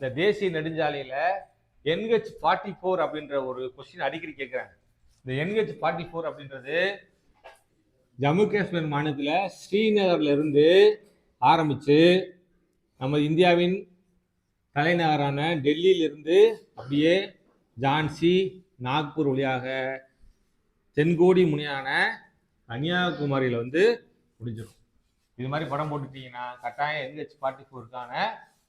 இந்த தேசிய நெடுஞ்சாலையில NH44 அப்படின்ற ஒரு கொஸ்டின் அடிக்கடி கேட்குறாங்க. இந்த NH44 அப்படின்றது ஜம்மு காஷ்மீர் மாநிலத்தில் ஸ்ரீநகர்ல இருந்து ஆரம்பிச்சு நம்ம இந்தியாவின் தலைநகரான டெல்லியிலிருந்து அப்படியே ஜான்சி, நாக்பூர் வழியாக தென்கோடி முனையான கன்னியாகுமரியில் வந்து முடிஞ்சிடும். இது மாதிரி படம் போட்டுட்டீங்கன்னா கட்டாயம் NH44க்கான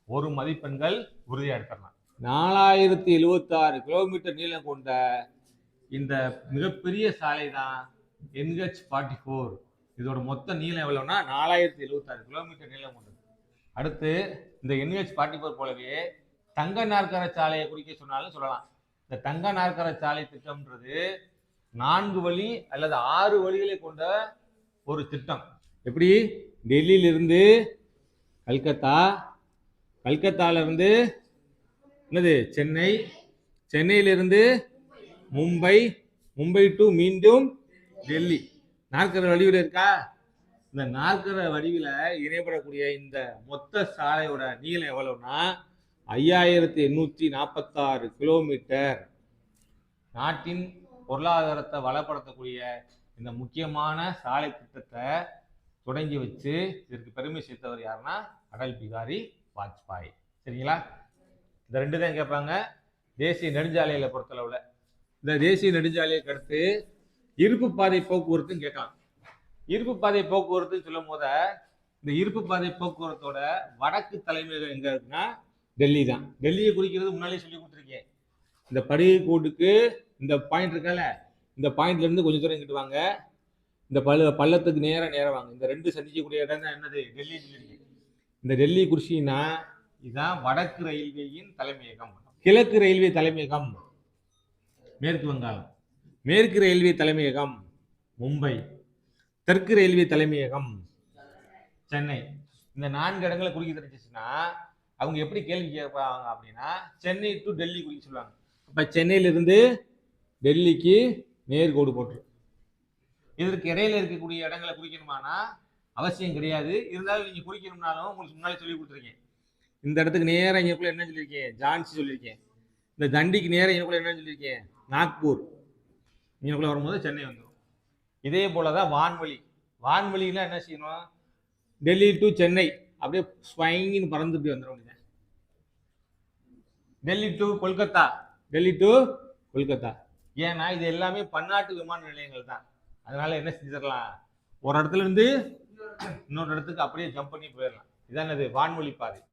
ஒரு மதிப்பெண்கள் உறுதியாக எடுத்துடலாம். 4076 கிலோமீட்டர் நீளம் கொண்ட இந்த மிகப்பெரிய சாலை தான் NH44. இதோட மொத்த நீளம் எவ்வளவுனா 4076 கிலோமீட்டர் நீளம் கொண்டது. அடுத்து இந்த NH44 போலவே தங்க நாற்கர சாலையை குறிக்க சொன்னாலும் சொல்லலாம். இந்த தங்க நாற்கர சாலை திட்டம்ன்றது 4 வழி அல்லது 6 வழிகளை கொண்ட ஒரு திட்டம். எப்படி? டெல்லியிலிருந்து கல்கத்தா, கல்கத்தாவிலிருந்து என்னது சென்னை, சென்னையிலிருந்து மும்பை, மும்பை டு மீண்டும் டெல்லி. நாற்கர வடிவில் இருக்கா? இந்த நாற்கர வடிவில் இணைப்படக்கூடிய இந்த மொத்த சாலையோட நீளம் எவ்வளவுனா 5846 கிலோமீட்டர். நாட்டின் பொருளாதாரத்தை வளப்படுத்தக்கூடிய இந்த முக்கியமான சாலை திட்டத்தை தொடங்கி வச்சு இதற்கு பெருமை சேர்த்தவர் யாருன்னா அடல் பிகாரி வாஜ்பாய். சரிங்களா? இந்த ரெண்டு தான் கேட்பாங்க தேசிய நெடுஞ்சாலையில பொறுத்தளவுல. இந்த தேசிய நெடுஞ்சாலைக்கு அடுத்து இருப்பு பாதை போக்குவரத்துன்னு கேட்கலாம். இருப்பு பாதை போக்குவரத்துன்னு சொல்லும் போத இந்த இருப்பு பாதை போக்குவரத்தோட வடக்கு தலைமையகம் எங்க இருக்குன்னா டெல்லி தான். டெல்லியை குறிக்கிறது முன்னாலே சொல்லி கொடுத்துருக்கேன். இந்த படுகை கோட்டுக்கு இந்த பாயிண்ட் இருக்கல, இந்த பாயிண்ட்ல இருந்து கொஞ்சம் தூரம் இங்கிட்டு வாங்க, இந்த பள்ளத்துக்கு நேரம் வாங்க. இந்த ரெண்டு சந்திக்கக்கூடிய இடம் தான் என்னது? டெல்லி. இந்த டெல்லி குறிச்சின்னா இதுதான் வடக்கு ரயில்வேயின் தலைமையகம். கிழக்கு ரயில்வே தலைமையகம் மேற்கு வங்காளம், மேற்கு ரயில்வே தலைமையகம் மும்பை, தெற்கு ரயில்வே தலைமையகம் சென்னை. இந்த 4 இடங்களை குறிக்க தெரிஞ்சிச்சுன்னா அவங்க எப்படி கேள்வி கேட்பாங்க அப்படின்னா சென்னை டு டெல்லி குறிக்க சொல்லுவாங்க. அப்ப சென்னையிலிருந்து டெல்லிக்கு நேர்கோடு போட்டு இதற்கு இடையில இருக்கக்கூடிய இடங்களை குறிக்கணுமானா அவசியம் கிடையாது. இருந்தாலும் நீங்க குறிக்கணும்னாலும் உங்களுக்கு முன்னாடி சொல்லி கொடுத்துருக்கேன். இந்த இடத்துக்கு நேரம் இங்கக்குள்ள என்ன சொல்லியிருக்கேன்? ஜான்சி சொல்லியிருக்கேன். இந்த தண்டிக்கு நேரம் இங்கக்குள்ள என்ன சொல்லியிருக்கேன்? நாக்பூர். இங்கக்குள்ள வரும்போது சென்னை வந்துடும். இதே போலதான் வான்வழி. வான்வழியில என்ன செய்யணும்? டெல்லி டு சென்னை அப்படியே ஸ்வைங்கின்னு பறந்து போய் வந்துட வேண்டியது. Delhi to Kolkata, Delhi to Kolkata. ஏன்னா இது எல்லாமே பன்னாட்டு விமான நிலையங்கள் தான். அதனால என்ன செஞ்சிடலாம்? ஒரு இடத்துல இருந்து இன்னொரு இடத்துக்கு அப்படியே ஜம்ப் பண்ணி போயிடலாம். இதான் வான்வழி பாதை.